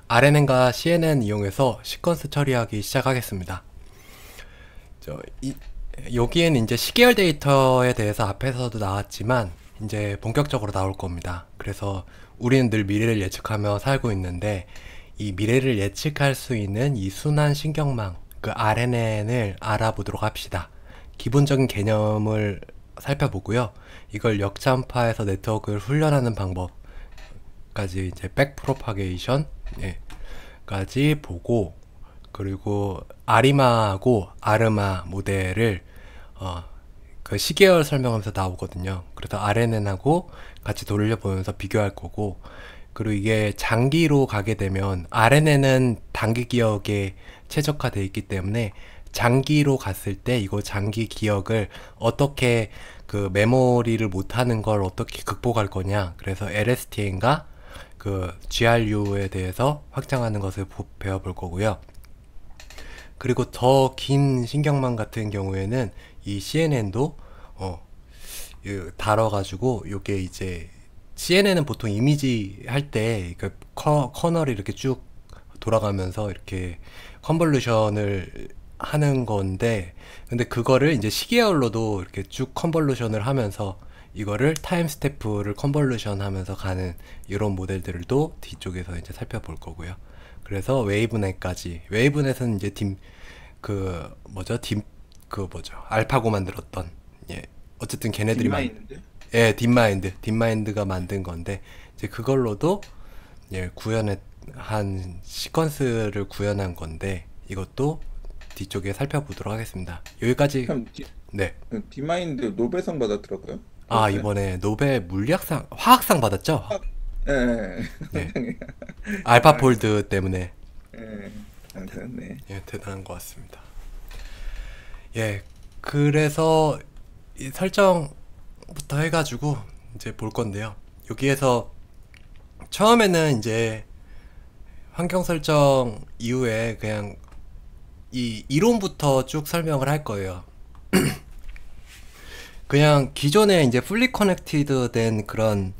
RNN과 CNN 이용해서 시퀀스 처리하기 시작하겠습니다. 여기에는 이제 시계열 데이터에 대해서 앞에서도 나왔지만 이제 본격적으로 나올 겁니다. 그래서 우리는 늘 미래를 예측하며 살고 있는데 이 미래를 예측할 수 있는 이 순환 신경망, 그 RNN을 알아보도록 합시다. 기본적인 개념을 살펴보고요. 이걸 역잠파에서 네트워크를 훈련하는 방법까지 이제 백 프로파게이션 까지 보고, 그리고 아리마하고 아르마 모델을 그 시계열 설명하면서 나오거든요. 그래서 RNN하고 같이 돌려보면서 비교할 거고, 그리고 이게 장기로 가게 되면 RNN은 단기 기억에 최적화되어 있기 때문에 장기로 갔을 때 이거 장기 기억을 어떻게 그 메모리를 못하는 걸 어떻게 극복할 거냐. 그래서 LSTM과 그 GRU에 대해서 확장하는 것을 배워볼 거고요. 그리고 더 긴 신경망 같은 경우에는 이 CNN도 다뤄가지고 요게 이제 CNN은 보통 이미지 할 때 그 커널이 이렇게 쭉 돌아가면서 이렇게 컨볼루션을 하는 건데, 근데 그거를 이제 시계열로도 이렇게 쭉 컨볼루션을 하면서 이거를 타임 스태프를 컨볼루션 하면서 가는 이런 모델들도 뒤쪽에서 이제 살펴볼 거고요. 그래서 웨이브넷까지, 웨이브넷은 이제 알파고 만들었던, 예, 어쨌든 걔네들이 딥마인드? 예, 딥마인드가 만든 건데, 이제 그걸로도 예, 한 시퀀스를 구현한 건데, 이것도 뒤쪽에 살펴보도록 하겠습니다. 여기까지. 참, 네. 딥마인드 노벨상 받았더라고요. 아, 들었어요? 이번에 노벨 물리학상, 화학상 받았죠? 아, 예, 예. 네. 상당히. 아, 알파폴드 때문에. 예. 아무튼, 네. 예, 대단한 것 같습니다. 예, 그래서 이 설정부터 해가지고 이제 볼 건데요. 여기에서 처음에는 이제 환경 설정 이후에 그냥 이 이론부터 쭉 설명을 할 거예요. 그냥 기존에 이제 풀리 커넥티드 된 그런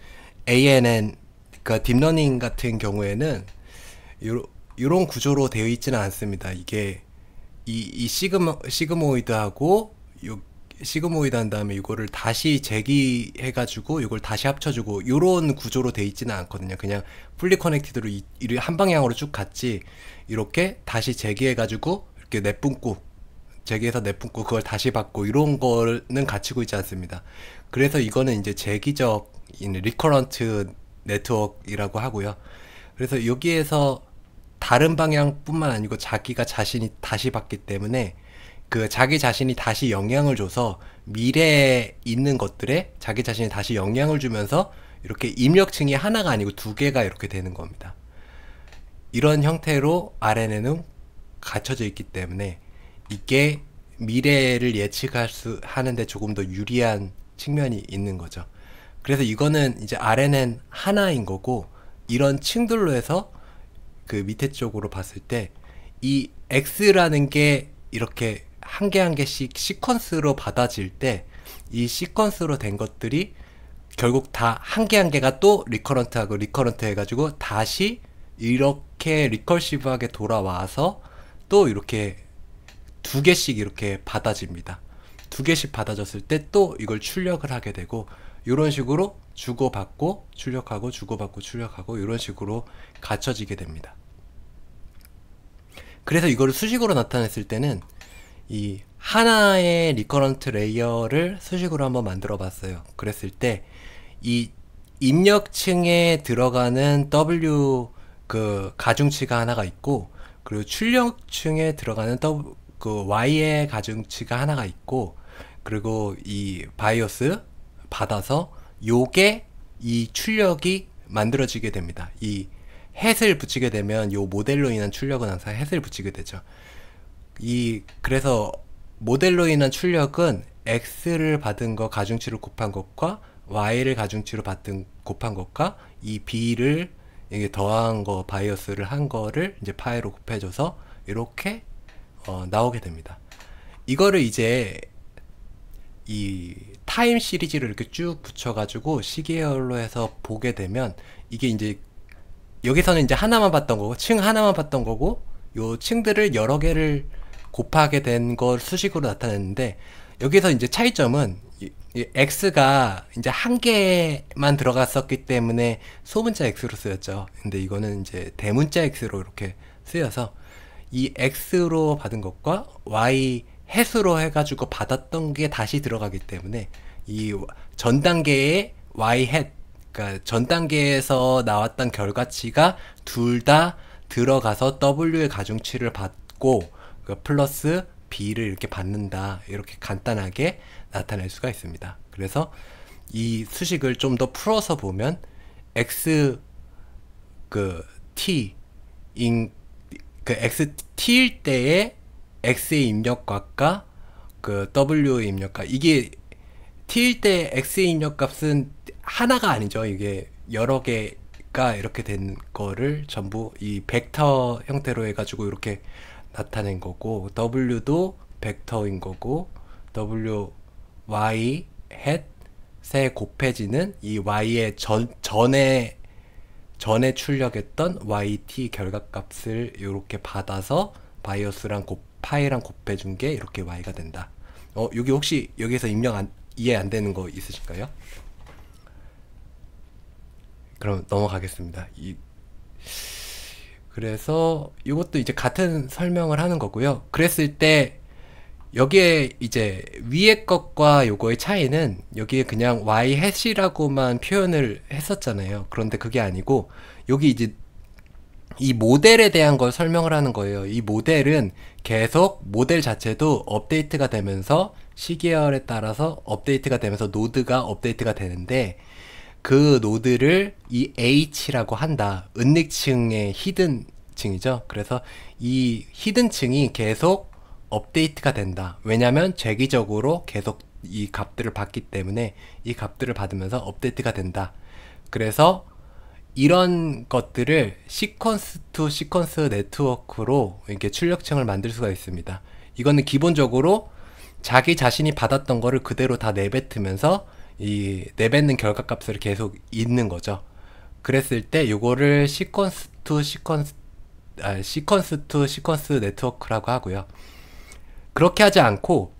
ANN, 그러니까 딥러닝 같은 경우에는 요런 구조로 되어 있지는 않습니다. 이게 이 시그모이드하고 요 시그모이드 한 다음에 이거를 다시 재기해가지고 이걸 다시 합쳐주고 요런 구조로 되어 있지는 않거든요. 그냥 풀리 커넥티드로 한 방향으로 쭉 갔지, 이렇게 다시 재기해가지고 이렇게 내뿜고 재기해서 내뿜고 그걸 다시 받고 이런 거는 갖추고 있지 않습니다. 그래서 이거는 이제 재기적인 리커런트 네트워크이라고 하고요. 그래서 여기에서 다른 방향뿐만 아니고 자기가 자신이 다시 받기 때문에 그 자기 자신이 다시 영향을 줘서 미래에 있는 것들에 자기 자신이 다시 영향을 주면서 이렇게 입력층이 하나가 아니고 두 개가 이렇게 되는 겁니다. 이런 형태로 RNN은 갖춰져 있기 때문에 이게 미래를 하는데 조금 더 유리한 측면이 있는 거죠. 그래서 이거는 이제 RNN 하나인 거고, 이런 층들로 해서 그 밑에 쪽으로 봤을 때 이 X라는 게 이렇게 한 개 한 개씩 시퀀스로 받아질 때 이 시퀀스로 된 것들이 결국 다 한 개 한 개가 또 리커런트하고 리커런트 해가지고 다시 이렇게 리커시브하게 돌아와서 또 이렇게 두 개씩 이렇게 받아집니다. 두 개씩 받아졌을 때 또 이걸 출력을 하게 되고, 이런 식으로 주고받고 출력하고 주고받고 출력하고 이런 식으로 갖춰지게 됩니다. 그래서 이거를 수식으로 나타냈을 때는 이 하나의 리커런트 레이어를 수식으로 한번 만들어 봤어요. 그랬을 때 이 입력층에 들어가는 W 그 가중치가 하나가 있고, 그리고 출력층에 들어가는 그 Y의 가중치가 하나가 있고, 그리고 이 바이오스 받아서 요게 이 출력이 만들어지게 됩니다. 이 햇을 붙이게 되면 요 모델로 인한 출력은 항상 햇을 붙이게 되죠. 그래서 모델로 인한 출력은 X를 받은 거 가중치를 곱한 것과 Y를 가중치로 곱한 것과 이 B를 이게 더한 거, 바이어스를 한 거를 이제 파이로 곱해줘서 이렇게 나오게 됩니다. 이거를 이제 이 타임 시리즈를 이렇게 쭉 붙여가지고 시계열로 해서 보게 되면 이게 이제 여기서는 이제 하나만 봤던 거고, 층 하나만 봤던 거고, 요 층들을 여러 개를 곱하게 된 걸 수식으로 나타냈는데, 여기서 이제 차이점은 이 x가 이제 한 개만 들어갔었기 때문에 소문자 x로 쓰였죠. 근데 이거는 이제 대문자 x로 이렇게 쓰여서 이 x로 받은 것과 y 햇으로 해가지고 받았던 게 다시 들어가기 때문에 이 전 단계의 y 햇, 그러니까 전 단계에서 나왔던 결과치가 둘 다 들어가서 w의 가중치를 받고 그 플러스 b를 이렇게 받는다, 이렇게 간단하게 나타낼 수가 있습니다. 그래서 이 수식을 좀 더 풀어서 보면 x 그 t 인 그 x t일 때의 x의 입력값과 그 w의 입력값, 이게 t일 때 x의 입력값은 하나가 아니죠. 이게 여러 개가 이렇게 된 거를 전부 이 벡터 형태로 해가지고 이렇게 나타낸 거고, w도 벡터인 거고, w y 햇에 곱해지는 이 y의 전에 출력했던 yt 결과값을 이렇게 받아서 바이오스랑 파이랑 곱해준 게 이렇게 y가 된다. 여기 혹시 여기서 이해 안 되는 거 있으실까요? 그럼 넘어가겠습니다. 그래서 이것도 이제 같은 설명을 하는 거고요. 그랬을 때 여기에 이제 위에 것과 요거의 차이는 여기에 그냥 y 햇이라고만 표현을 했었잖아요. 그런데 그게 아니고 여기 이제 이 모델에 대한 걸 설명을 하는 거예요. 이 모델은 계속 모델 자체도 업데이트가 되면서 시계열에 따라서 업데이트가 되면서 노드가 업데이트가 되는데, 그 노드를 이 H라고 한다. 은닉층의 히든층이죠. 그래서 이 히든층이 계속 업데이트가 된다. 왜냐면 재기적으로 계속 이 값들을 받기 때문에 이 값들을 받으면서 업데이트가 된다. 그래서 이런 것들을 시퀀스 투 시퀀스 네트워크로 이렇게 출력층을 만들 수가 있습니다. 이거는 기본적으로 자기 자신이 받았던 거를 그대로 다 내뱉으면서 이 내뱉는 결과값을 계속 읽는 거죠. 그랬을 때 요거를 시퀀스 투 시퀀스 네트워크라고 하고요. 그렇게 하지 않고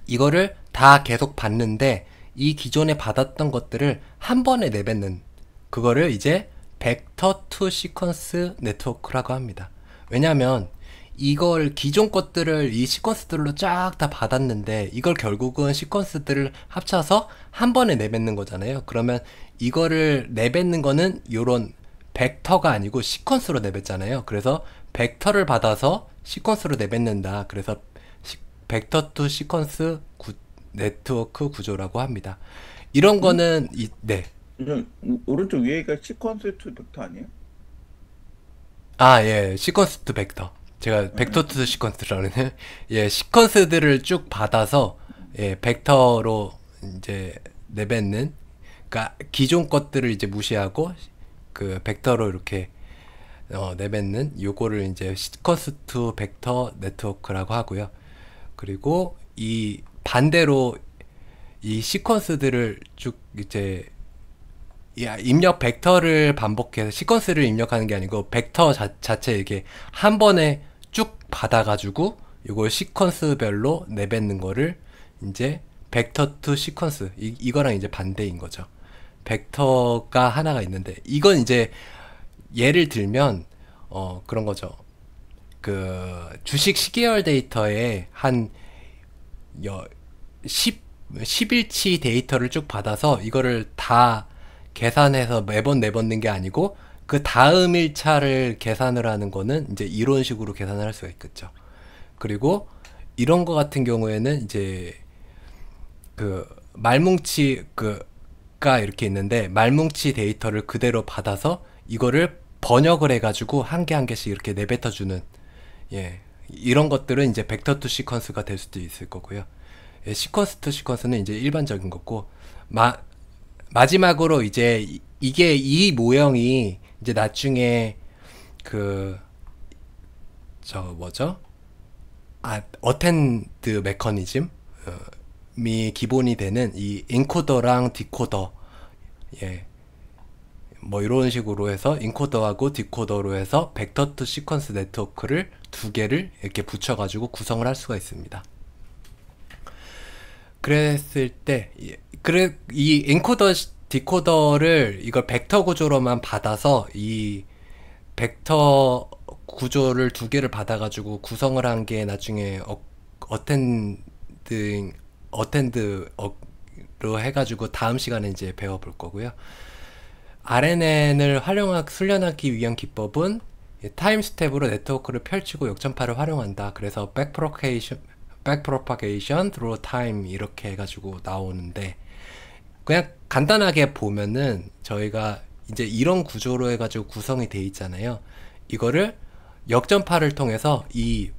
이거를 다 계속 받는데 이 기존에 받았던 것들을 한 번에 내뱉는, 그거를 이제 벡터 투 시퀀스 네트워크라고 합니다. 왜냐면 이걸 기존 것들을 이 시퀀스들로 쫙 다 받았는데 이걸 결국은 시퀀스들을 합쳐서 한 번에 내뱉는 거잖아요. 그러면 이거를 내뱉는 거는 요런 벡터가 아니고 시퀀스로 내뱉잖아요. 그래서 벡터를 받아서 시퀀스로 내뱉는다. 그래서 벡터 투 시퀀스 네트워크 구조라고 합니다. 이런 거는 네. 오른쪽 위에가 시퀀스 투 벡터 아니에요? 아, 예. 시퀀스 투 벡터. 제가 벡터 투 시퀀스라는 예, 시퀀스들을 쭉 받아서 예, 벡터로 이제 내뱉는, 그러니까 기존 것들을 이제 무시하고 그 벡터로 이렇게 내뱉는 요거를 이제 시퀀스 투 벡터 네트워크라고 하고요. 그리고 이 반대로 이 시퀀스들을 쭉 이제 입력 벡터를 반복해서 시퀀스를 입력하는 게 아니고 벡터 자체 이게 한 번에 쭉 받아가지고 이걸 시퀀스별로 내뱉는 거를 이제 벡터 투 시퀀스, 이거랑 이제 반대인 거죠. 벡터가 하나가 있는데 이건 이제 예를 들면 그런 거죠. 그 주식 시계열 데이터에 한 10일치 데이터를 쭉 받아서 이거를 다 계산해서 매번 내뱉는 게 아니고 그 다음 일차를 계산을 하는 거는 이제 이런 식으로 계산을 할 수가 있겠죠. 그리고 이런 거 같은 경우에는 이제 그 말뭉치 가 이렇게 있는데 말뭉치 데이터를 그대로 받아서 이거를 번역을 해가지고 한 개 한 개씩 이렇게 내뱉어 주는, 예, 이런 것들은 이제 벡터 투 시퀀스가 될 수도 있을 거고요. 예, 시퀀스 투 시퀀스는 이제 일반적인 거고, 마지막으로 이제 이게 이 모형이 이제 나중에 그 뭐죠? 어텐드 메커니즘이 기본이 되는 이 인코더랑 디코더, 예, 뭐 이런 식으로 해서 인코더하고 디코더로 해서 벡터 투 시퀀스 네트워크를 두 개를 이렇게 붙여가지고 구성을 할 수가 있습니다. 그랬을 때, 이 인코더, 디코더를 이걸 벡터 구조로만 받아서 이 벡터 구조를 두 개를 받아가지고 구성을 한 게 나중에 어텐드로 해가지고 다음 시간에 이제 배워볼 거고요. RNN을 훈련하기 위한 기법은 타임 스텝으로 네트워크를 펼치고 역전파를 활용한다. 그래서 backpropagation through time 이렇게 해가지고 나오는데, 그냥 간단하게 보면은 저희가 이제 이런 구조로 해가지고 구성이 돼 있잖아요. 이거를 역전파를 통해서 이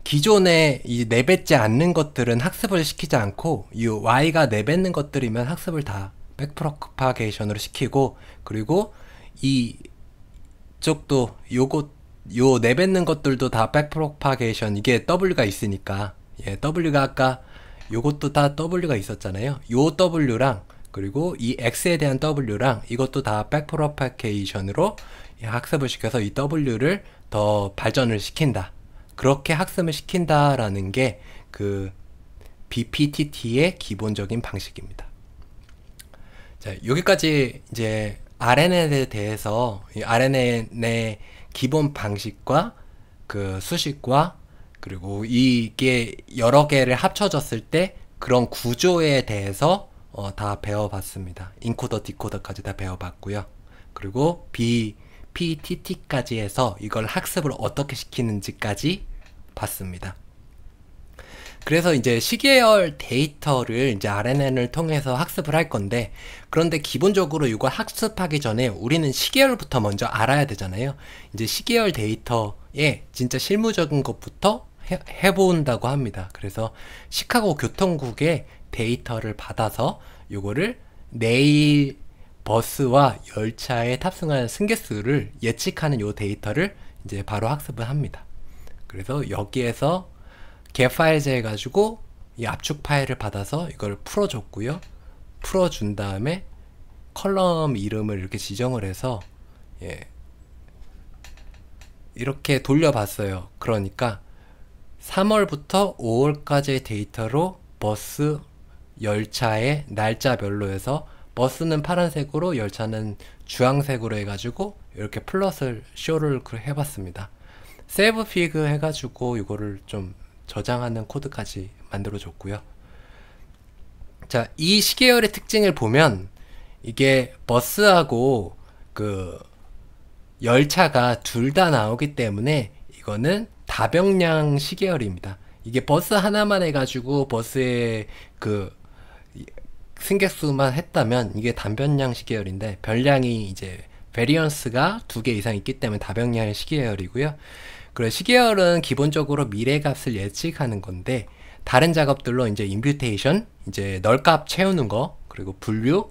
기존에 이 내뱉지 않는 것들은 학습을 시키지 않고, 이 Y가 내뱉는 것들이면 학습을 다 백프로파게이션으로 시키고, 그리고 이쪽도 요 내뱉는 것들도 다 백프로파게이션, 이게 W가 있으니까, W가 아까 요것도 다 W가 있었잖아요. 요 W랑 그리고 이 X에 대한 W랑 이것도 다 백프로파게이션으로 학습을 시켜서 이 W를 더 발전을 시킨다. 그렇게 학습을 시킨다라는 게 그 BPTT의 기본적인 방식입니다. 자, 여기까지 이제 RNN에 대해서, 이 RNN의 기본 방식과 그 수식과 그리고 이게 여러 개를 합쳐졌을 때 그런 구조에 대해서 다 배워봤습니다. 인코더, 디코더까지 다 배워봤고요. 그리고 BPTT까지 해서 이걸 학습을 어떻게 시키는지까지 봤습니다. 그래서 이제 시계열 데이터를 이제 RNN을 통해서 학습을 할 건데, 그런데 기본적으로 이걸 학습하기 전에 우리는 시계열부터 먼저 알아야 되잖아요. 이제 시계열 데이터에 진짜 실무적인 것부터 해본다고 합니다. 그래서 시카고 교통국의 데이터를 받아서 요거를 내일 버스와 열차에 탑승하는 승객수를 예측하는 요 데이터를 이제 바로 학습을 합니다. 그래서 여기에서 get 파일즈 해가지고 이 압축 파일을 받아서 이걸 풀어줬고요. 풀어준 다음에 컬럼 이름을 이렇게 지정을 해서 이렇게 돌려봤어요. 그러니까 3월부터 5월까지의 데이터로 버스, 열차의 날짜별로 해서 버스는 파란색으로 열차는 주황색으로 해가지고 이렇게 플롯을 쇼를 해봤습니다. 세이브 피그 해가지고 이거를 좀 저장하는 코드까지 만들어 줬고요. 자, 이 시계열의 특징을 보면 이게 버스하고 그 열차가 둘 다 나오기 때문에 이거는 다병량 시계열입니다. 이게 버스 하나만 해가지고 버스의 그 승객수만 했다면 이게 단변량 시계열인데, 변량이 이제 베리언스가 2개 이상 있기 때문에 다병량 시계열이고요. 그리고 시계열은 기본적으로 미래값을 예측하는 건데, 다른 작업들로 이제 임퓨테이션, 이제 널값 채우는 거, 그리고 분류,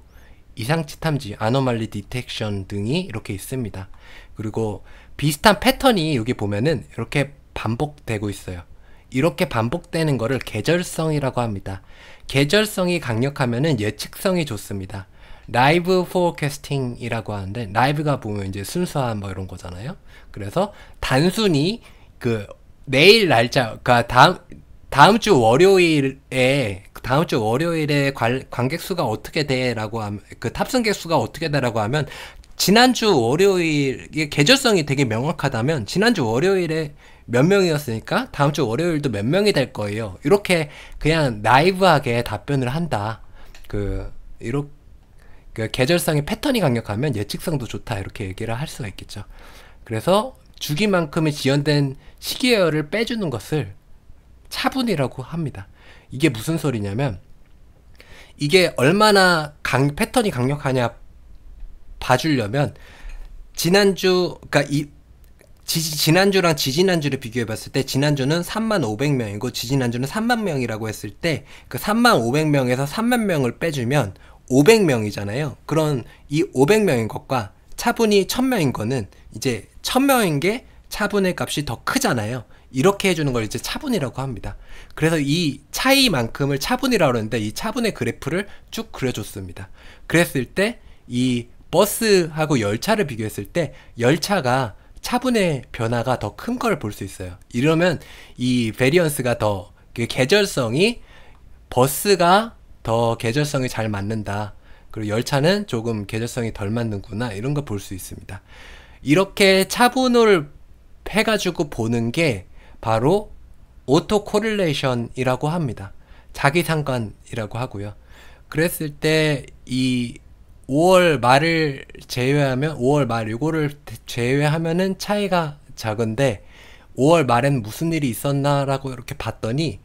이상치 탐지, 아노말리 디텍션 등이 이렇게 있습니다. 그리고 비슷한 패턴이 여기 보면은 이렇게 반복되고 있어요. 이렇게 반복되는 거를 계절성이라고 합니다. 계절성이 강력하면은 예측성이 좋습니다. 라이브 포캐스팅이라고 하는데, 라이브가 보면 이제 순수한 뭐 이런 거잖아요. 그래서 단순히 그 내일 날짜, 그러니까 다음 주 월요일에 관객 수가 어떻게 돼라고 하면, 그 탑승객 수가 어떻게 돼라고 하면, 지난주 월요일의 계절성이 되게 명확하다면 지난주 월요일에 몇 명이었으니까 다음 주 월요일도 몇 명이 될 거예요. 이렇게 그냥 나이브하게 답변을 한다. 이렇게 계절성의 패턴이 강력하면 예측성도 좋다, 이렇게 얘기를 할 수가 있겠죠. 그래서 주기만큼의 지연된 시계열을 빼주는 것을 차분이라고 합니다. 이게 무슨 소리냐면, 이게 얼마나 패턴이 강력하냐 봐주려면, 그러니까 지난주랑 지지난주를 비교해봤을 때, 지난주는 35,000명이고 지지난주는 30,000명이라고 했을 때, 그 35,000명에서 30,000명을 빼주면 500명이잖아요. 그런 이 500명인 것과 차분히 1000명인 거는, 이제 1000명인 게 차분의 값이 더 크잖아요. 이렇게 해주는 걸 이제 차분이라고 합니다. 그래서 이 차이만큼을 차분이라고 하는데, 이 차분의 그래프를 쭉 그려줬습니다. 그랬을 때 이 버스하고 열차를 비교했을 때 열차가 차분의 변화가 더 큰 걸 볼 수 있어요. 이러면 이 베리언스가 더 그 계절성이 버스가 더 계절성이 잘 맞는다. 그리고 열차는 조금 계절성이 덜 맞는구나. 이런 거 볼 수 있습니다. 이렇게 차분을 해가지고 보는 게 바로 오토 코릴레이션이라고 합니다. 자기 상관이라고 하고요. 그랬을 때 이 5월 말을 제외하면 5월 말 요거를 제외하면은 차이가 작은데 5월 말엔 무슨 일이 있었나라고 이렇게 봤더니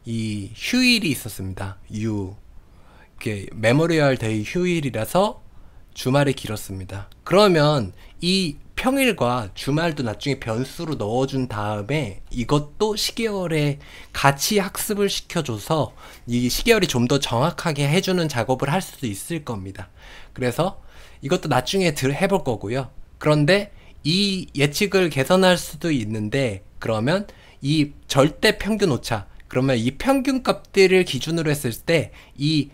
이 휴일이 있었습니다. 이게 메모리얼 데이 휴일이라서 주말이 길었습니다. 그러면 이 평일과 주말도 나중에 변수로 넣어준 다음에 이것도 시계열에 같이 학습을 시켜줘서 이 시계열이 좀 더 정확하게 해주는 작업을 할 수도 있을 겁니다. 그래서 이것도 나중에 해볼 거고요. 그런데 이 예측을 개선할 수도 있는데 그러면 이 절대 평균 오차, 그러면 이 평균 값들을 기준으로 했을 때 이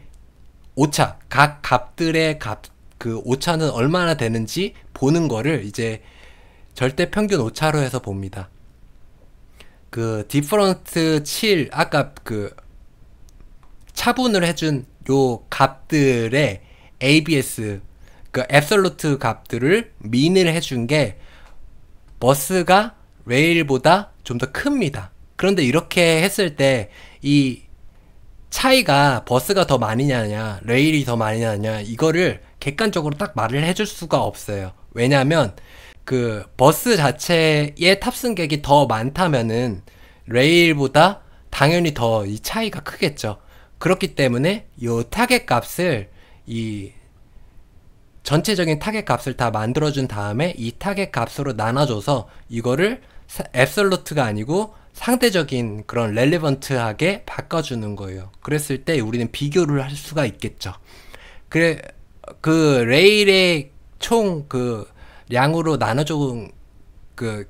오차, 각 값들의 그 오차는 얼마나 되는지 보는 거를 이제 절대 평균 오차로 해서 봅니다. 그 디퍼런트 7 아까 그 차분을 해준 요 값들의 ABS 그 앱솔루트 값들을 민을 해준 게 버스가 레일보다 좀 더 큽니다. 그런데 이렇게 했을 때 이 차이가 버스가 더 많이 나냐 레일이 더 많이 나냐 이거를 객관적으로 딱 말을 해줄 수가 없어요. 왜냐면 그 버스 자체의 탑승객이 더 많다면은 레일보다 당연히 더 이 차이가 크겠죠. 그렇기 때문에 요 타겟 값을 이 전체적인 타겟 값을 다 만들어준 다음에 이 타겟 값으로 나눠줘서 이거를 앱솔루트가 아니고 상대적인 그런 렐리번트하게 바꿔주는 거예요. 그랬을 때 우리는 비교를 할 수가 있겠죠. 그래 그 레일의 총 그 량으로 나눠준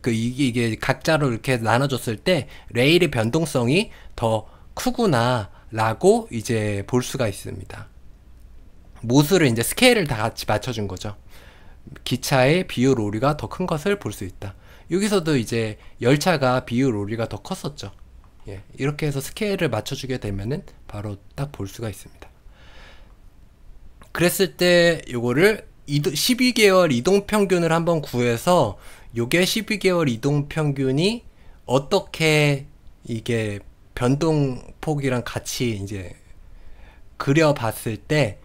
이게 각자로 이렇게 나눠줬을 때 레일의 변동성이 더 크구나 라고 이제 볼 수가 있습니다. 모수를 이제 스케일을 다 같이 맞춰준 거죠. 기차의 비율 오류가 더 큰 것을 볼 수 있다. 여기서도 이제 열차가 비율 오류가 더 컸었죠. 예, 이렇게 해서 스케일을 맞춰주게 되면은 바로 딱 볼 수가 있습니다. 그랬을 때 요거를 12개월 이동평균을 한번 구해서 요게 12개월 이동평균이 어떻게 이게 변동폭이랑 같이 이제 그려봤을 때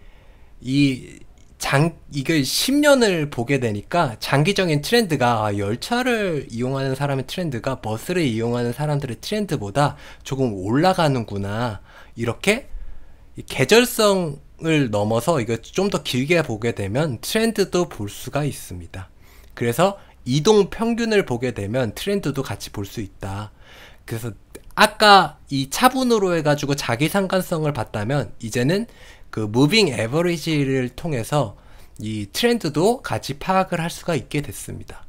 이게 10년을 보게 되니까 장기적인 트렌드가 열차를 이용하는 사람의 트렌드가 버스를 이용하는 사람들의 트렌드보다 조금 올라가는구나. 이렇게 계절성을 넘어서 이거 좀 더 길게 보게 되면 트렌드도 볼 수가 있습니다. 그래서 이동 평균을 보게 되면 트렌드도 같이 볼 수 있다. 그래서 아까 이 차분으로 해가지고 자기 상관성을 봤다면 이제는 그 무빙 에버리지를 통해서 이 트렌드도 같이 파악을 할 수가 있게 됐습니다.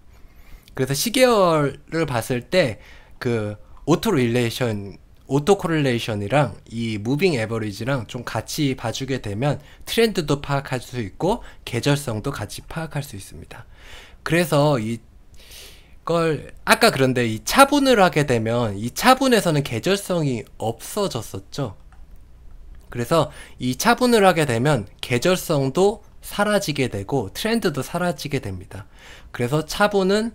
그래서 시계열을 봤을 때 그 오토 코릴레이션이랑 이 무빙 에버리지랑 좀 같이 봐주게 되면 트렌드도 파악할 수 있고 계절성도 같이 파악할 수 있습니다. 그래서 이걸 아까 그런데 이 차분을 하게 되면 이 차분에서는 계절성이 없어졌었죠. 그래서 이 차분을 하게 되면 계절성도 사라지게 되고 트렌드도 사라지게 됩니다. 그래서 차분은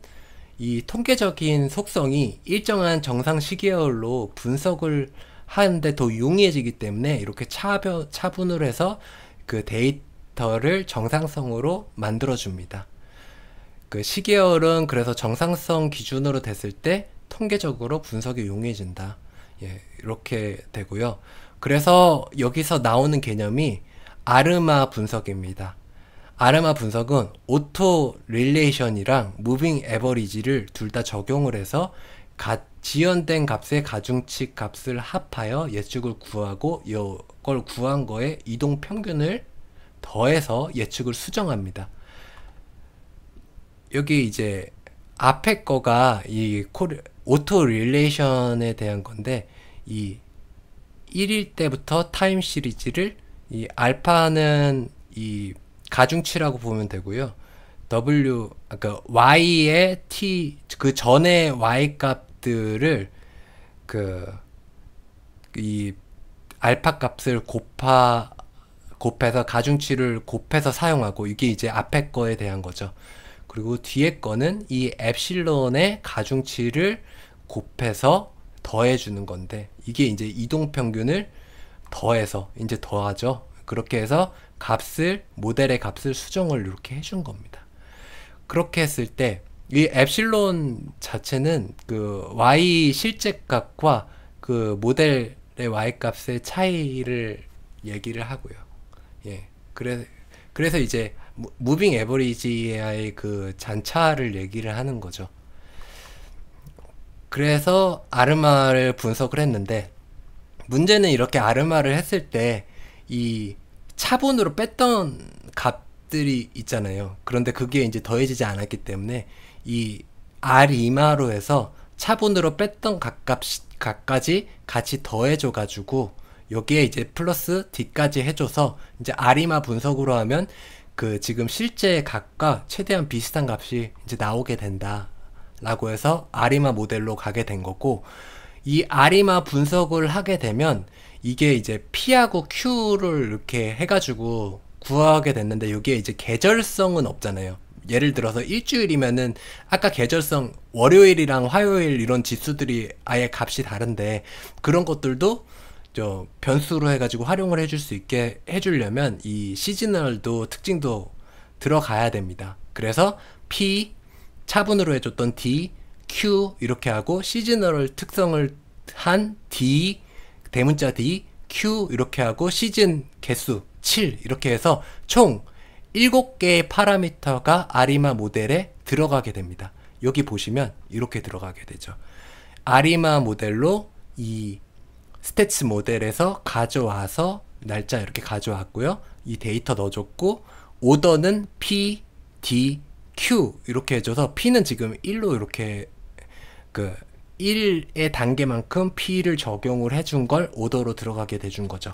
이 통계적인 속성이 일정한 정상 시계열로 분석을 하는데 더 용이해지기 때문에 이렇게 차분을 해서 그 데이터를 정상성으로 만들어줍니다. 그 시계열은 그래서 정상성 기준으로 됐을 때 통계적으로 분석이 용이해진다. 예, 이렇게 되고요. 그래서 여기서 나오는 개념이 아르마 분석입니다. 아르마 분석은 오토 릴레이션이랑 무빙 에버리지를 둘 다 적용을 해서 지연된 값의 가중치 값을 합하여 예측을 구하고 이걸 구한 거에 이동 평균을 더해서 예측을 수정합니다. 여기 이제 앞에 거가 이 오토 릴레이션에 대한 건데 이 1일 때부터 타임 시리즈를 이 알파는 이 가중치라고 보면 되고요. 그러니까 y의 t 그 전에 y 값들을 그 이 알파 값을 곱해서 가중치를 곱해서 사용하고 이게 이제 앞에 거에 대한 거죠. 그리고 뒤에 거는 이 엡실론의 가중치를 곱해서 더해주는 건데 이게 이제 이동평균을 더해서 이제 더하죠. 그렇게 해서 모델의 값을 수정을 이렇게 해준 겁니다. 그렇게 했을 때 이 엡실론 자체는 그 y 실제 값과 그 모델의 y 값의 차이를 얘기를 하고요. 예. 그래서 이제 무빙 에버리지의 그 잔차를 얘기를 하는 거죠. 그래서 아르마를 분석을 했는데 문제는 이렇게 아르마를 했을 때 이 차분으로 뺐던 값들이 있잖아요. 그런데 그게 이제 더해지지 않았기 때문에 이 R이마로 해서 차분으로 뺐던 값까지 같이 더해줘 가지고 여기에 이제 플러스 D까지 해줘서 이제 R이마 분석으로 하면 그 지금 실제 값과 최대한 비슷한 값이 이제 나오게 된다 라고 해서 R이마 모델로 가게 된 거고, 이 R이마 분석을 하게 되면 이게 이제 P하고 Q를 이렇게 해가지고 구하게 됐는데 여기에 이제 계절성은 없잖아요. 예를 들어서 일주일이면은 아까 계절성 월요일이랑 화요일 이런 지수들이 아예 값이 다른데 그런 것들도 저 변수로 해가지고 활용을 해줄 수 있게 해주려면 이 시즈널도 특징도 들어가야 됩니다. 그래서 P 차분으로 해줬던 D, Q 이렇게 하고 시즈널 특성을 한 D 대문자 D, Q 이렇게 하고 시즌 개수 7 이렇게 해서 총 7개의 파라미터가 아리마 모델에 들어가게 됩니다. 여기 보시면 이렇게 들어가게 되죠. 아리마 모델로 이 스태츠 모델에서 가져와서 날짜 이렇게 가져왔고요. 이 데이터 넣어줬고 오더는 P, D, Q 이렇게 해줘서 P는 지금 1로 이렇게 그 1의 단계만큼 P를 적용을 해준 걸 오더로 들어가게 돼준 거죠.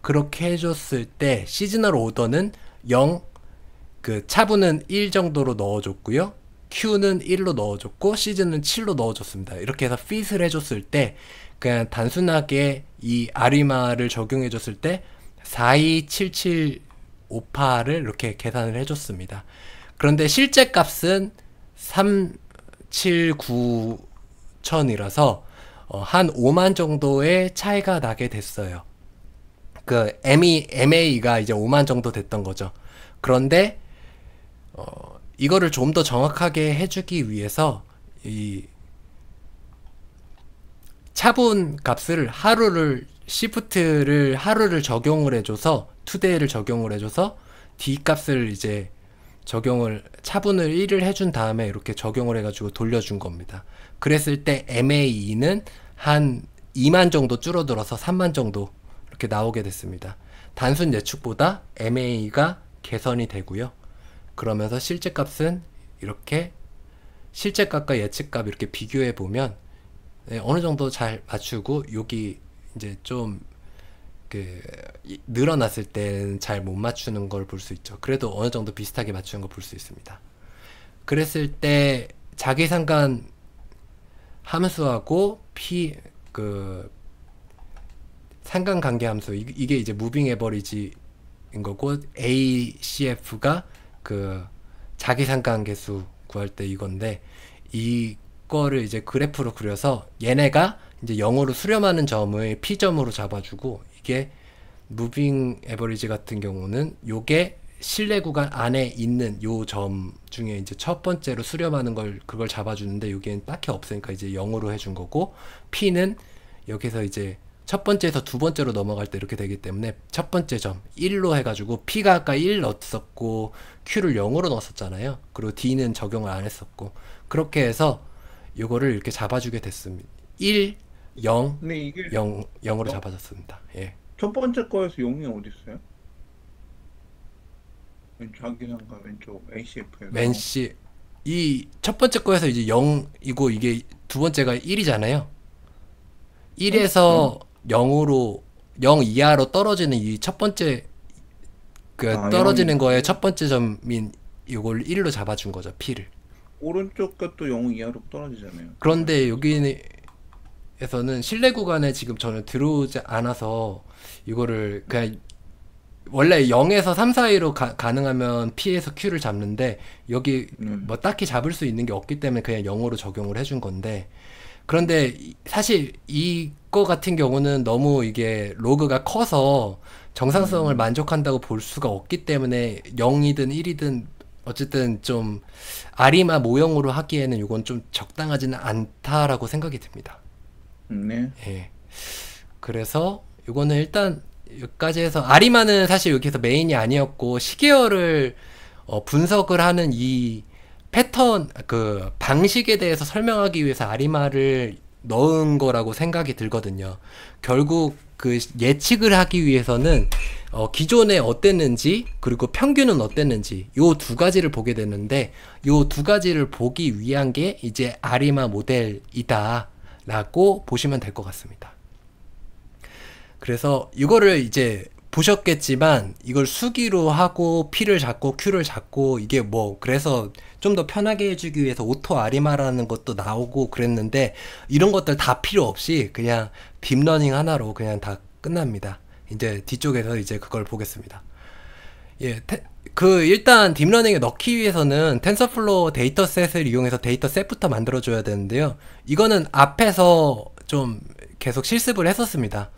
그렇게 해줬을 때 시즈널 오더는 0, 그 차분은 1 정도로 넣어줬고요. Q는 1로 넣어줬고 시즌은 7로 넣어줬습니다. 이렇게 해서 핏을 해줬을 때 그냥 단순하게 이 아리마를 적용해줬을 때 42775파를 이렇게 계산을 해줬습니다. 그런데 실제 값은 379,000이라서 한 5만 정도의 차이가 나게 됐어요. 그 MA가 이제 5만 정도 됐던 거죠. 그런데 이거를 좀 더 정확하게 해주기 위해서 이 차분 값을 시프트를 하루를 적용을 해줘서 투데이를 적용을 해줘서 D 값을 이제 차분을 1을 해준 다음에 이렇게 적용을 해가지고 돌려준 겁니다. 그랬을 때 MA는 한 2만 정도 줄어들어서 3만 정도 이렇게 나오게 됐습니다. 단순 예측보다 MA가 개선이 되고요. 그러면서 실제 값은 이렇게 실제 값과 예측 값 이렇게 비교해 보면 어느 정도 잘 맞추고 여기 이제 좀 늘어났을 때는 잘 못 맞추는 걸 볼 수 있죠. 그래도 어느 정도 비슷하게 맞추는 걸 볼 수 있습니다. 그랬을 때 자기상관 함수하고 상관관계 함수 이게 이제 무빙 에버리지인 거고 ACF가 그 자기상관계수 구할 때 이건데 이거를 이제 그래프로 그려서 얘네가 이제 0으로 수렴하는 점을 P점으로 잡아주고 이게 무빙 에버리지 같은 경우는 요게 실내 구간 안에 있는 요 점 중에 이제 첫 번째로 수렴하는 그걸 잡아주는데 여기엔 딱히 없으니까 이제 0으로 해준 거고 P는 여기서 이제 첫 번째에서 두 번째로 넘어갈 때 이렇게 되기 때문에 첫 번째 점 1로 해가지고 P가 아까 1 넣었었고 Q를 0으로 넣었었잖아요. 그리고 D는 적용을 안 했었고 그렇게 해서 요거를 이렇게 잡아주게 됐습니다. 1, 0, 근데 이게 0으로 잡아줬습니다. 예. 첫 번째 거에서 0이 어디 있어요? 자기상과 왼쪽 ACF에서. 이 첫 번째 거에서 이제 0이고 이게 두 번째가 1이잖아요. 1에서 0 이하로 떨어지는 이 첫 번째 그 아, 떨어지는 거에 0이고 첫 번째 점인 이걸 1로 잡아준 거죠, P를. 오른쪽 것도 0 이하로 떨어지잖아요. 그 그런데 말씀이신. 여기에서는 실내 구간에 지금 저는 들어오지 않아서 이거를 그냥 원래 0에서 3 사이로 가능하면 P에서 Q를 잡는데 여기 뭐 딱히 잡을 수 있는 게 없기 때문에 그냥 0으로 적용을 해준 건데, 그런데 사실 이거 같은 경우는 너무 이게 로그가 커서 정상성을 음, 만족한다고 볼 수가 없기 때문에 0이든 1이든 어쨌든 좀 아리마 모형으로 하기에는 이건 좀 적당하지는 않다라고 생각이 듭니다. 네. 예. 그래서 이거는 일단 여기까지 해서, 아리마는 사실 여기서 메인이 아니었고 시계열을 분석을 하는 이 패턴 그 방식에 대해서 설명하기 위해서 아리마를 넣은 거라고 생각이 들거든요. 결국 그 예측을 하기 위해서는 기존에 어땠는지 그리고 평균은 어땠는지 요 두 가지를 보게 되는데, 요 두 가지를 보기 위한 게 이제 아리마 모델이다 라고 보시면 될 것 같습니다. 그래서 이거를 이제 보셨겠지만 이걸 수기로 하고 P를 잡고 Q를 잡고 이게 뭐 그래서 좀 더 편하게 해주기 위해서 오토 아리마라는 것도 나오고 그랬는데, 이런 것들 다 필요 없이 그냥 딥러닝 하나로 그냥 다 끝납니다. 이제 뒤쪽에서 이제 그걸 보겠습니다. 예, 그 일단 딥러닝에 넣기 위해서는 텐서플로우 데이터셋을 이용해서 데이터셋부터 만들어줘야 되는데요. 이거는 앞에서 좀 계속 실습을 했었습니다.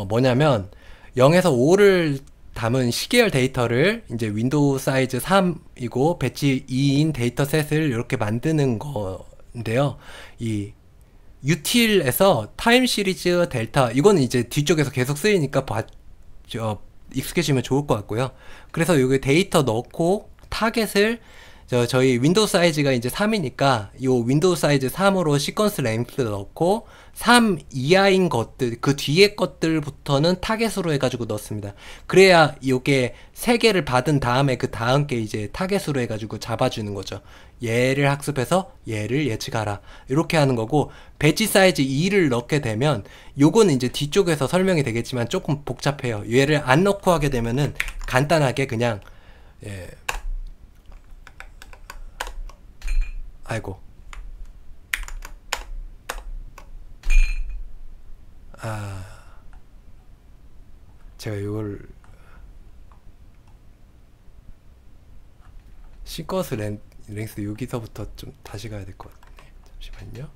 뭐냐면 0에서 5를 담은 시계열 데이터를 이제 윈도우 사이즈 3이고 배치 2인 데이터셋을 이렇게 만드는 건데요. 이 util에서 타임 시리즈 델타, 이거는 이제 뒤쪽에서 계속 쓰이니까 익숙해지면 좋을 것 같고요. 그래서 여기 데이터 넣고 타겟을 저희 윈도우 사이즈가 이제 3이니까 요 윈도우 사이즈 3으로 시퀀스 랭스 넣고 3 이하인 것들, 그 뒤에 것들부터는 타겟으로 해가지고 넣습니다. 그래야 요게 3개를 받은 다음에 그 다음 게 이제 타겟으로 해가지고 잡아주는 거죠. 얘를 학습해서 얘를 예측하라, 이렇게 하는 거고, 배치 사이즈 2를 넣게 되면 요거는 이제 뒤쪽에서 설명이 되겠지만 조금 복잡해요. 얘를 안 넣고 하게 되면은 간단하게 그냥 예, 아이고, 아, 제가 이걸 시커스 랭스 여기서부터 좀 다시 가야 될 것 같네. 잠시만요.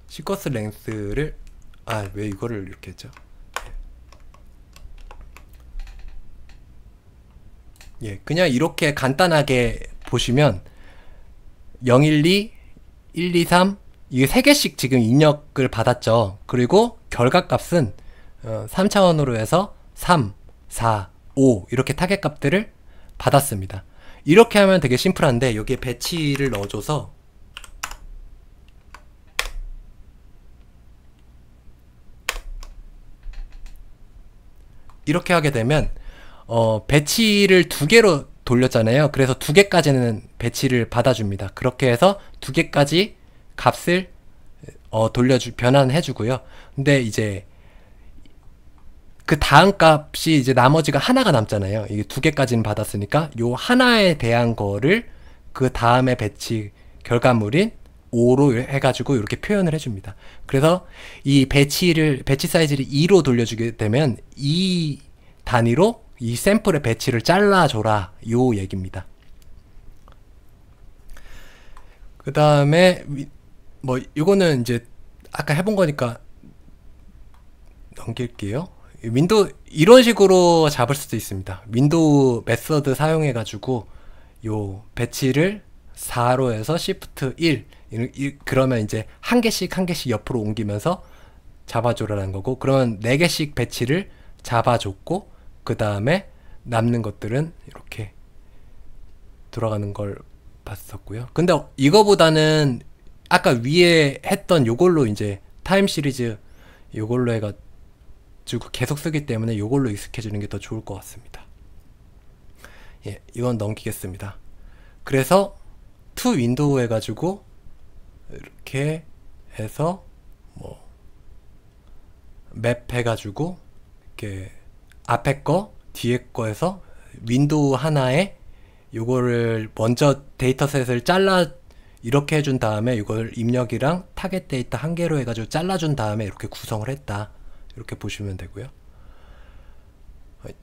시커스 랭스를, 아, 왜 이거를 이렇게 했죠? 예, 그냥 이렇게 간단하게 보시면 012, 123, 이게 3개씩 지금 입력을 받았죠. 그리고 결과값은 3차원으로 해서 3, 4, 5 이렇게 타겟 값들을 받았습니다. 이렇게 하면 되게 심플한데 여기에 배치를 넣어줘서 이렇게 하게 되면 배치를 2개로 돌렸잖아요. 그래서 2개까지는 배치를 받아줍니다. 그렇게 해서 2개까지 값을 변환해주고요. 근데 이제 그 다음 값이 이제 나머지가 하나가 남잖아요. 이게 2개까지는 받았으니까 요 하나에 대한 거를 그 다음에 배치 결과물인 5로 해가지고 이렇게 표현을 해줍니다. 그래서 이 배치 사이즈를 2로 돌려주게 되면 이 단위로 이 샘플의 배치를 잘라줘라, 요 얘기입니다. 그 다음에 뭐 이거는 이제 아까 해본 거니까 넘길게요. 윈도우 이런 식으로 잡을 수도 있습니다. 윈도우 메서드 사용해 가지고 요 배치를 4로 해서 Shift 1, 그러면 이제 한 개씩 옆으로 옮기면서 잡아줘라는 거고, 그러면 4개씩 배치를 잡아줬고 그 다음에 남는 것들은 이렇게 돌아가는 걸 봤었고요. 근데 이거보다는 아까 위에 했던 요걸로 이제 타임 시리즈 요걸로 해가지고 계속 쓰기 때문에 요걸로 익숙해지는 게 더 좋을 것 같습니다. 예, 이건 넘기겠습니다. 그래서 to 윈도우 해가지고 이렇게 해서 뭐 맵 해가지고 이렇게 앞에 거 뒤에 거에서 윈도우 하나에 요거를 먼저 데이터셋을 잘라 이렇게 해준 다음에 이걸 입력이랑 타겟 데이터 한 개로 해가지고 잘라준 다음에 이렇게 구성을 했다, 이렇게 보시면 되고요.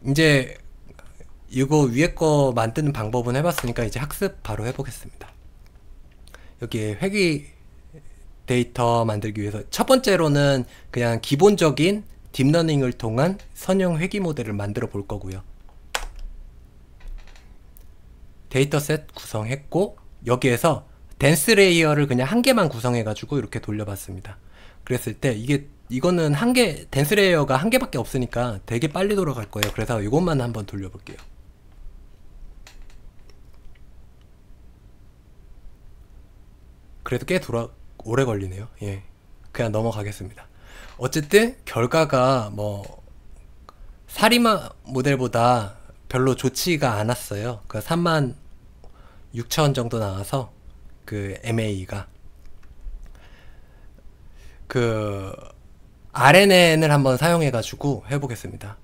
이제 이거 위에 거 만드는 방법은 해봤으니까 이제 학습 바로 해보겠습니다. 여기 회귀 데이터 만들기 위해서 첫 번째로는 그냥 기본적인 딥러닝을 통한 선형 회귀 모델을 만들어 볼 거고요. 데이터셋 구성했고 여기에서 댄스 레이어를 그냥 한 개만 구성해 가지고 이렇게 돌려봤습니다. 그랬을 때 이거는 한 개, 댄스 레이어가 한 개밖에 없으니까 되게 빨리 돌아갈 거예요. 그래서 이것만 한번 돌려볼게요. 그래도 꽤 오래 걸리네요. 예, 그냥 넘어가겠습니다. 어쨌든 결과가 뭐 사리마 모델보다 별로 좋지가 않았어요. 그 36,000 정도 나와서 그 MA가 그 RNN을 한번 사용해 가지고 해보겠습니다.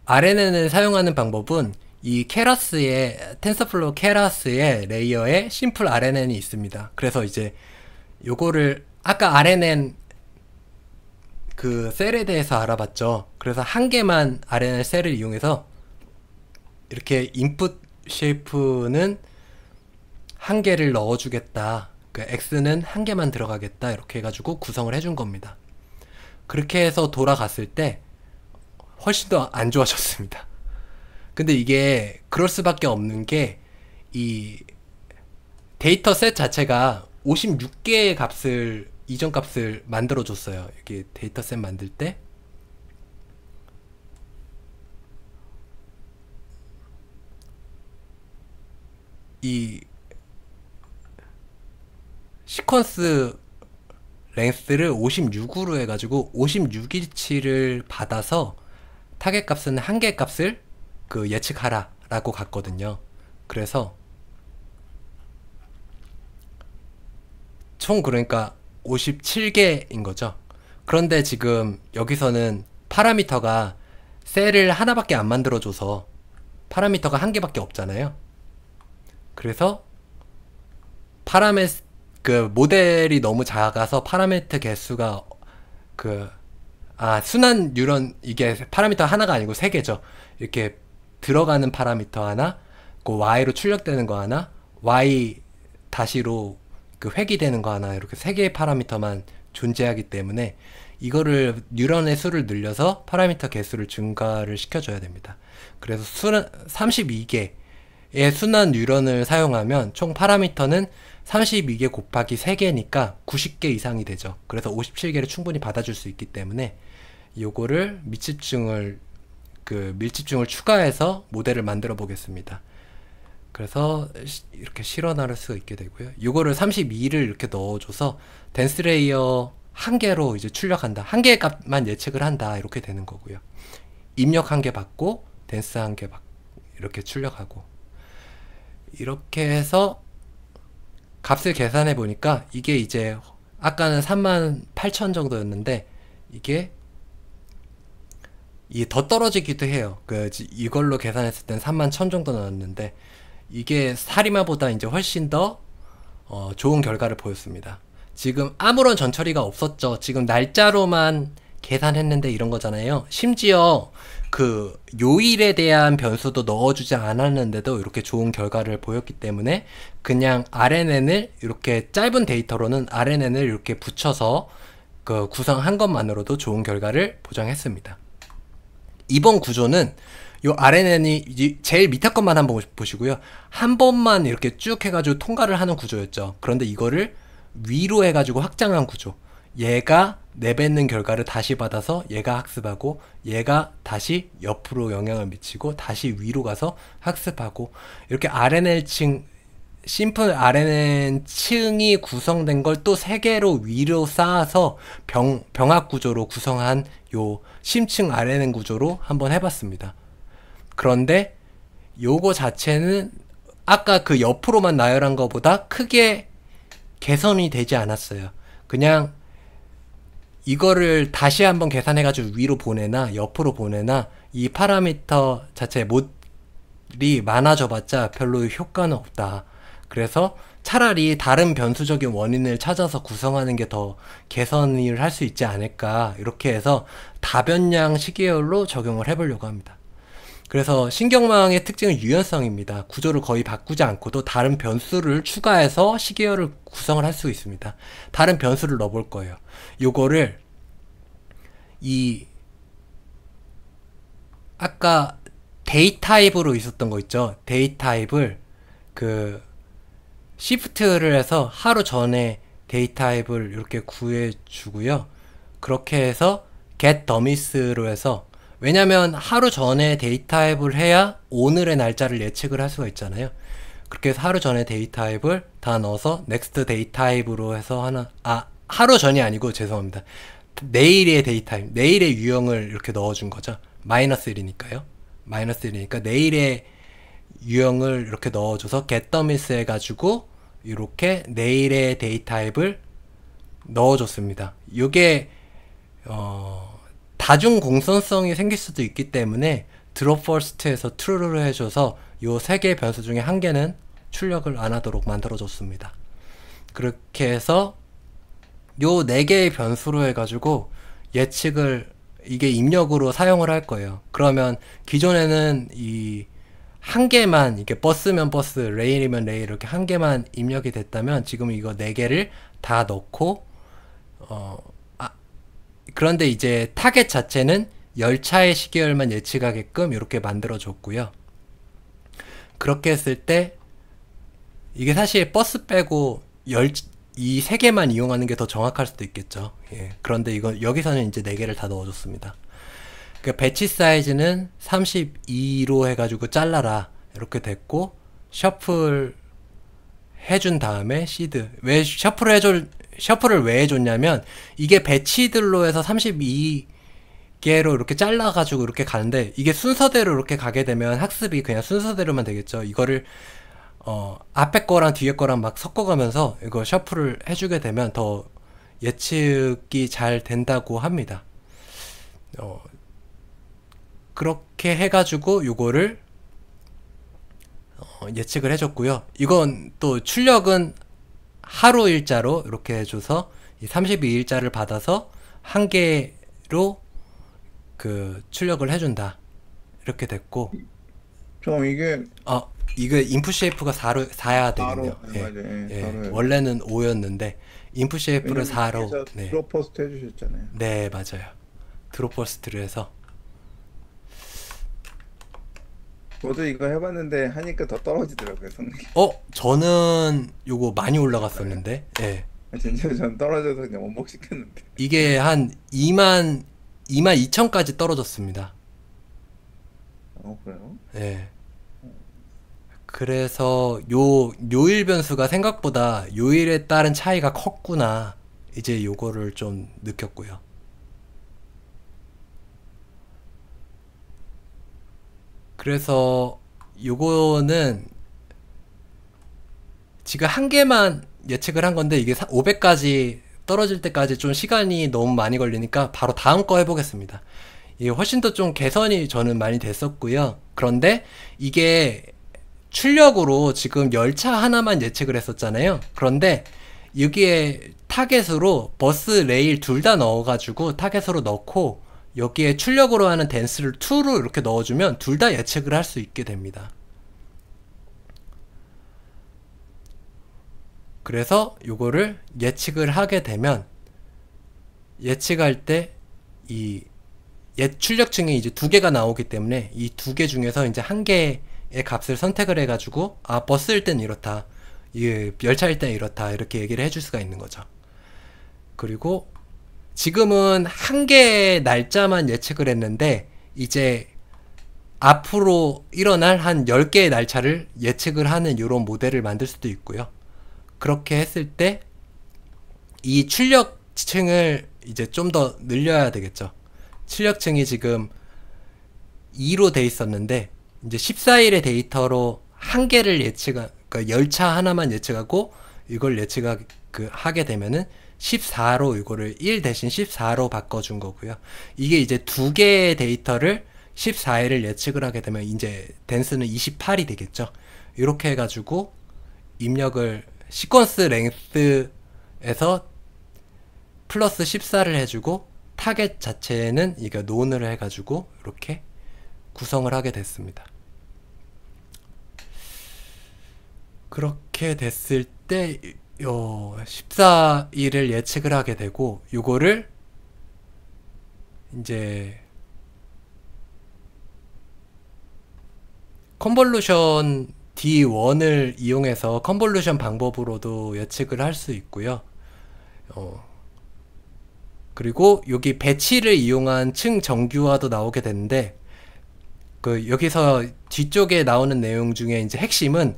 RNN을 사용하는 방법은 이 케라스의 텐서플로우 케라스의 레이어에 심플 RNN이 있습니다. 그래서 이제 요거를 아까 RNN 그 셀에 대해서 알아봤죠. 그래서 한 개만 RNN 셀을 이용해서 이렇게 인풋 쉐이프는 한 개를 넣어주겠다, 그 X는 한 개만 들어가겠다, 이렇게 해가지고 구성을 해준 겁니다. 그렇게 해서 돌아갔을 때 훨씬 더 안 좋아졌습니다. 근데 이게 그럴 수밖에 없는 게 이 데이터셋 자체가 56개의 값을, 이전 값을 만들어 줬어요. 여기 데이터셋 만들 때 이 시퀀스 랭스를 56으로 해가지고 56일치를 받아서 타겟 값은 한 개 값을 그 예측하라 라고 갔거든요. 그래서 총 그러니까 57개인 거죠. 그런데 지금 여기서는 파라미터가 셀을 하나밖에 안 만들어줘서 파라미터가 한 개밖에 없잖아요. 그래서 그 모델이 너무 작아서 파라미터 개수가 순환 뉴런, 이게 파라미터 하나가 아니고 세 개죠. 이렇게 들어가는 파라미터 하나, 그 y로 출력되는 거 하나, y 다시로 그 회귀되는 거 하나, 이렇게 세 개의 파라미터만 존재하기 때문에 이거를 뉴런의 수를 늘려서 파라미터 개수를 증가를 시켜줘야 됩니다. 그래서 32개의 순환 뉴런을 사용하면 총 파라미터는 32개 곱하기 3개니까 90개 이상이 되죠. 그래서 57개를 충분히 받아줄 수 있기 때문에 요거를 밀집중을 추가해서 모델을 만들어 보겠습니다. 그래서 이렇게 실어 나를 수가 있게 되고요. 요거를 32를 이렇게 넣어줘서 댄스 레이어 한 개로 이제 출력한다, 한 개의 값만 예측을 한다, 이렇게 되는 거고요. 입력 한 개 받고 댄스 한 개 이렇게 출력하고, 이렇게 해서 값을 계산해 보니까 이게 이제 아까는 38,000 정도였는데 이게 더 떨어지기도 해요. 이걸로 계산했을 땐 31,000 정도 나왔는데 이게 사리마보다 이제 훨씬 더 좋은 결과를 보였습니다. 지금 아무런 전처리가 없었죠. 지금 날짜로만 계산했는데 이런 거잖아요. 심지어 그 요일에 대한 변수도 넣어주지 않았는데도 이렇게 좋은 결과를 보였기 때문에 그냥 RNN을 이렇게 짧은 데이터로는 RNN을 이렇게 붙여서 그 구성한 것만으로도 좋은 결과를 보장했습니다. 이번 구조는 요 RNN이 제일 밑에 것만 한번 보시고요. 한 번만 이렇게 쭉 해가지고 통과를 하는 구조였죠. 그런데 이거를 위로 해가지고 확장한 구조. 얘가 내뱉는 결과를 다시 받아서 얘가 학습하고, 얘가 다시 옆으로 영향을 미치고 다시 위로 가서 학습하고, 이렇게 심플 RNN 층이 구성된 걸 또 3개로 위로 쌓아서 병합 구조로 구성한 요 심층 RNN 구조로 한번 해봤습니다. 그런데 요거 자체는 아까 그 옆으로만 나열한 것보다 크게 개선이 되지 않았어요. 그냥 이거를 다시 한번 계산해가지고 위로 보내나 옆으로 보내나 이 파라미터 자체 모델이 많아져봤자 별로 효과는 없다. 그래서 차라리 다른 변수적인 원인을 찾아서 구성하는 게 더 개선을 할 수 있지 않을까. 이렇게 해서 다변량 시계열로 적용을 해보려고 합니다. 그래서 신경망의 특징은 유연성입니다. 구조를 거의 바꾸지 않고도 다른 변수를 추가해서 시계열을 구성을 할 수 있습니다. 다른 변수를 넣어볼 거예요. 요거를 이 아까 데이 타입으로 있었던 거 있죠. 데이 타입을 그 시프트를 해서 하루 전에 데이 타입을 이렇게 구해주고요. 그렇게 해서 get dummies로 해서, 왜냐면 하루 전에 데이 타입을 해야 오늘의 날짜를 예측을 할 수가 있잖아요. 그렇게 해서 하루 전에 데이 타입을 다 넣어서 next 데이 타입으로 해서 하루 전이 아니고 죄송합니다. 내일의 데이 타입, 내일의 유형을 이렇게 넣어준 거죠. 마이너스 1이니까요. 마이너스 1이니까 내일의 유형을 이렇게 넣어줘서 get dummies 해가지고 이렇게 내일의 데이 타입을 넣어줬습니다. 이게 다중 공선성이 생길 수도 있기 때문에 drop first에서 true를 해줘서 요 세 개의 변수 중에 한 개는 출력을 안 하도록 만들어줬습니다. 그렇게 해서 요 네 개의 변수로 해가지고 예측을 이게 입력으로 사용을 할 거예요. 그러면 기존에는 이 한 개만, 이게 버스면 버스, 레일이면 레일 이렇게 한 개만 입력이 됐다면 지금 이거 네 개를 다 넣고 그런데 이제 타겟 자체는 열차의 시계열만 예측하게끔 이렇게 만들어 줬고요. 그렇게 했을 때 이게 사실 버스 빼고 이 세 개만 이용하는 게 더 정확할 수도 있겠죠. 예. 그런데 이거 여기서는 이제 네 개를 다 넣어줬습니다. 그 배치 사이즈는 32로 해가지고 잘라라 이렇게 됐고, 셔플 해준 다음에 시드. 왜 셔플을 왜 해줬냐면 이게 배치들로 해서 32개로 이렇게 잘라가지고 이렇게 가는데 이게 순서대로 이렇게 가게 되면 학습이 그냥 순서대로만 되겠죠. 이거를 앞에 거랑 뒤에 거랑 막 섞어가면서 이거 셔플을 해주게 되면 더 예측이 잘 된다고 합니다. 그렇게 해가지고 요거를 예측을 해줬고요. 이건 또 출력은 하루 일자로 이렇게 해줘서 이 32일자를 받아서 한 개로 그 출력을 해준다. 이렇게 됐고, 좀 이게 이거 인풋 쉐이프가 4야 되겠네요. 4로 예. 맞아요. 예, 예. 4로 원래는 5였는데 인풋 쉐이프를 왜냐면 4로. 위에서 네. 드롭 퍼스트 해주셨잖아요. 네, 맞아요. 드롭버스트를 해서. 저도 이거 해봤는데 하니까 더 떨어지더라고요, 성능이. 저는 요거 많이 올라갔었는데. 예. 진짜 전 떨어져서 그냥 원복시켰는데. 이게 한 22,000까지 떨어졌습니다. 그래요? 예. 그래서 요일 변수가 생각보다 요일에 따른 차이가 컸구나. 이제 요거를 좀 느꼈고요. 그래서 요거는 지금 한 개만 예측을 한 건데 이게 500까지 떨어질 때까지 좀 시간이 너무 많이 걸리니까 바로 다음 거 해보겠습니다. 이게 훨씬 더 좀 개선이 저는 많이 됐었고요. 그런데 이게 출력으로 지금 열차 하나만 예측을 했었잖아요. 그런데 여기에 타겟으로 버스, 레일 둘 다 넣어가지고 타겟으로 넣고 여기에 출력으로 하는 댄스를 2로 이렇게 넣어주면 둘 다 예측을 할 수 있게 됩니다. 그래서 요거를 예측을 하게 되면 예측할 때 이 출력층이 이제 두 개가 나오기 때문에 이 두 개 중에서 이제 한 개의 값을 선택을 해가지고 버스일 땐 이렇다, 열차일 땐 이렇다 이렇게 얘기를 해줄 수가 있는 거죠. 그리고 지금은 한 개의 날짜만 예측을 했는데 이제 앞으로 일어날 한 10개의 날짜를 예측을 하는 이런 모델을 만들 수도 있고요. 그렇게 했을 때 이 출력층을 이제 좀 더 늘려야 되겠죠. 출력층이 지금 2로 돼 있었는데 이제 14일의 데이터로 한 개를 그러니까 열차 하나만 예측하고 이걸 예측하게끔 그 하게 되면은 14로 이거를 1 대신 14로 바꿔준 거고요. 이게 이제 두 개의 데이터를 14일을 예측을 하게 되면 이제 댄스는 28이 되겠죠. 이렇게 해가지고 입력을 시퀀스 랭스에서 플러스 14를 해주고 타겟 자체는 이게 논을 해가지고 이렇게 구성을 하게 됐습니다. 그렇게 됐을 때 14일을 예측을 하게 되고 요거를 이제 컨볼루션 D1을 이용해서 컨볼루션 방법으로도 예측을 할 수 있고요. 그리고 여기 배치를 이용한 층 정규화도 나오게 되는데 그 여기서 뒤쪽에 나오는 내용 중에 이제 핵심은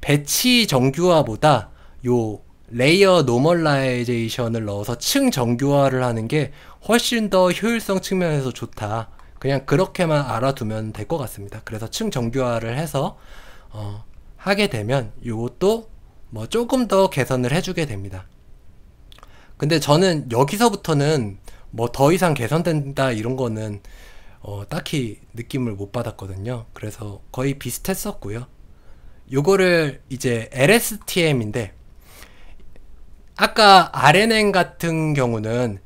배치 정규화보다 요 레이어 노멀라이제이션을 넣어서 층 정규화를 하는 게 훨씬 더 효율성 측면에서 좋다. 그냥 그렇게만 알아두면 될 것 같습니다. 그래서 층 정규화를 해서 하게 되면 요것도 뭐 조금 더 개선을 해주게 됩니다. 근데 저는 여기서부터는 뭐 더 이상 개선된다 이런 거는 딱히 느낌을 못 받았거든요. 그래서 거의 비슷했었고요. 요거를 이제 LSTM인데 아까 RNN 같은 경우는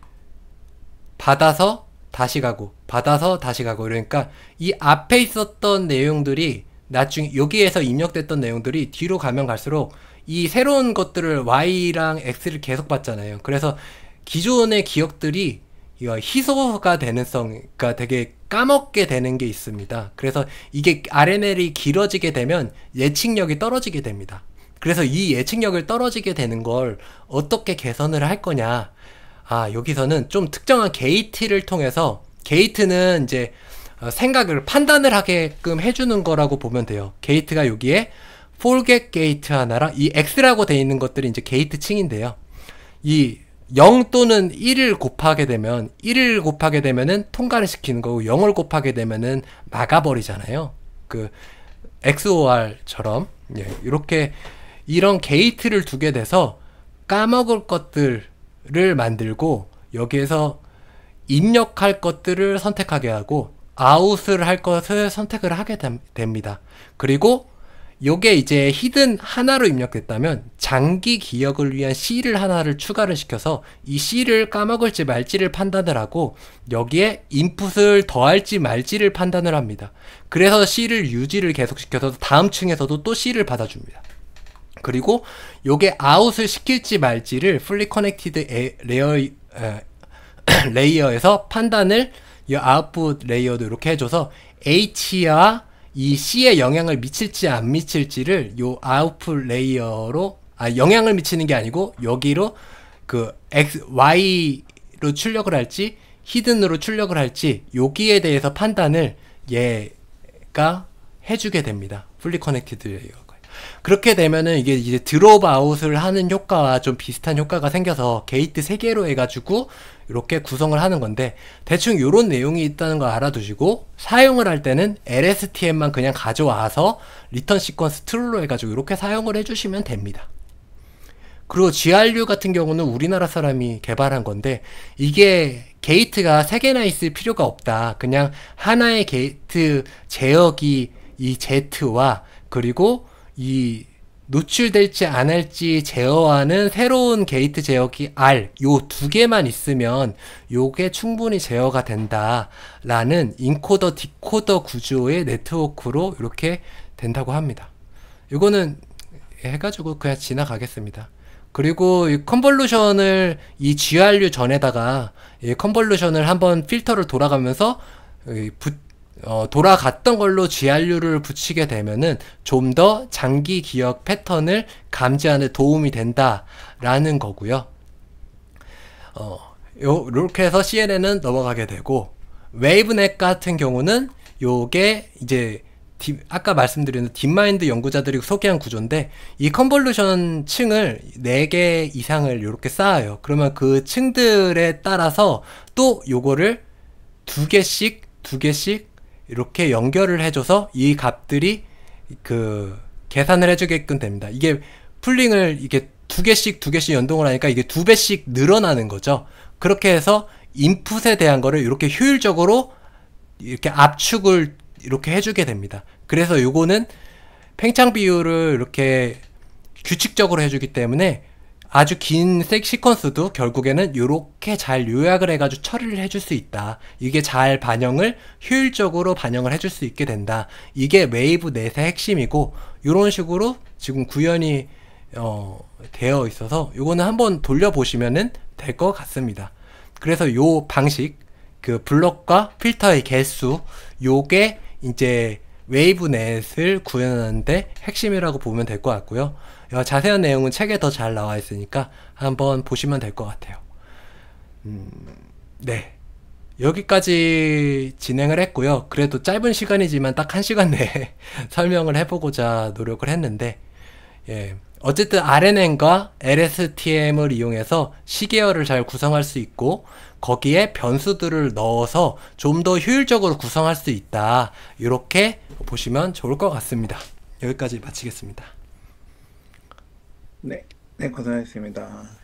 받아서 다시 가고 받아서 다시 가고 그러니까 이 앞에 있었던 내용들이 나중에 여기에서 입력됐던 내용들이 뒤로 가면 갈수록 이 새로운 것들을 Y랑 X를 계속 받잖아요. 그래서 기존의 기억들이 희소가 되는 그러니까 되게 까먹게 되는 게 있습니다. 그래서 이게 RNL이 길어지게 되면 예측력이 떨어지게 됩니다. 그래서 이 예측력을 떨어지게 되는 걸 어떻게 개선을 할 거냐. 여기서는 좀 특정한 게이트를 통해서 게이트는 이제 생각을 판단을 하게끔 해주는 거라고 보면 돼요. 게이트가 여기에 forget 게이트 하나랑 이 X라고 되어 있는 것들이 이제 게이트 층인데요. 이 0 또는 1을 곱하게 되면은 통과를 시키는 거고 0을 곱하게 되면은 막아버리잖아요. 그 XOR처럼 이렇게 이런 게이트를 두게 돼서 까먹을 것들을 만들고 여기에서 입력할 것들을 선택하게 하고 아웃을 할 것을 선택을 하게 됩니다. 그리고 요게 이제 히든 하나로 입력됐다면 장기 기억을 위한 C를 하나를 추가를 시켜서 이 C를 까먹을지 말지를 판단을 하고 여기에 인풋을 더할지 말지를 판단을 합니다. 그래서 C를 유지를 계속시켜서 다음 층에서도 또 C를 받아줍니다. 그리고 요게 아웃을 시킬지 말지를 fully connected 레이어에서 판단을 이 아웃풋 레이어도 이렇게 해줘서 H와 이 C에 영향을 미칠지 안 미칠지를 요 아웃풋 레이어로 영향을 미치는 게 아니고 여기로 그 Y로 출력을 할지 히든으로 출력을 할지 여기에 대해서 판단을 얘가 해주게 됩니다. fully connected 레이어. 그렇게 되면은 이게 이제 드롭 아웃을 하는 효과와 좀 비슷한 효과가 생겨서 게이트 3개로 해가지고 이렇게 구성을 하는 건데 대충 이런 내용이 있다는 걸 알아두시고 사용을 할 때는 LSTM만 그냥 가져와서 리턴 시퀀스 트루로 해가지고 이렇게 사용을 해주시면 됩니다. 그리고 GRU 같은 경우는 우리나라 사람이 개발한 건데 이게 게이트가 3개나 있을 필요가 없다. 그냥 하나의 게이트 제어기 이 Z와 그리고 이 노출될지 안 할지 제어하는 새로운 게이트 제어기 R 요 2개만 있으면 요게 충분히 제어가 된다 라는 인코더 디코더 구조의 네트워크로 이렇게 된다고 합니다. 이거는 해가지고 그냥 지나가겠습니다. 그리고 이 컨볼루션을 이 GRU 전에다가 이 컨볼루션을 한번 필터를 돌아가면서 돌아갔던 걸로 GRU를 붙이게 되면은 좀 더 장기 기억 패턴을 감지하는 데 도움이 된다라는 거고요. 요렇게 해서 CNN은 넘어가게 되고 웨이브넷 같은 경우는 요게 이제 아까 말씀드린 딥마인드 연구자들이 소개한 구조인데 이 컨볼루션 층을 4개 이상을 이렇게 쌓아요. 그러면 그 층들에 따라서 또 요거를 2개씩 이렇게 연결을 해줘서 이 값들이 그 계산을 해주게끔 됩니다. 이게 풀링을 이게 두 개씩 두 개씩 연동을 하니까 이게 두 배씩 늘어나는 거죠. 그렇게 해서 인풋에 대한 거를 이렇게 효율적으로 이렇게 압축을 이렇게 해주게 됩니다. 그래서 요거는 팽창 비율을 이렇게 규칙적으로 해주기 때문에 아주 긴 시퀀스도 결국에는 이렇게 잘 요약을 해가지고 처리를 해줄 수 있다. 이게 잘 반영을 효율적으로 반영을 해줄 수 있게 된다. 이게 웨이브 넷의 핵심이고 이런 식으로 지금 구현이 되어 있어서 요거는 한번 돌려보시면은 될 것 같습니다. 그래서 요 방식 그 블럭과 필터의 개수 요게 이제 웨이브넷을 구현하는데 핵심이라고 보면 될 것 같고요. 자세한 내용은 책에 더 잘 나와 있으니까 한번 보시면 될 것 같아요. 네. 여기까지 진행을 했고요. 그래도 짧은 시간이지만 딱 1시간 내에 설명을 해보고자 노력을 했는데, 예. 어쨌든 RNN과 LSTM을 이용해서 시계열을 잘 구성할 수 있고, 거기에 변수들을 넣어서 좀 더 효율적으로 구성할 수 있다. 이렇게 보시면 좋을 것 같습니다. 여기까지 마치겠습니다. 네, 네, 고생하셨습니다.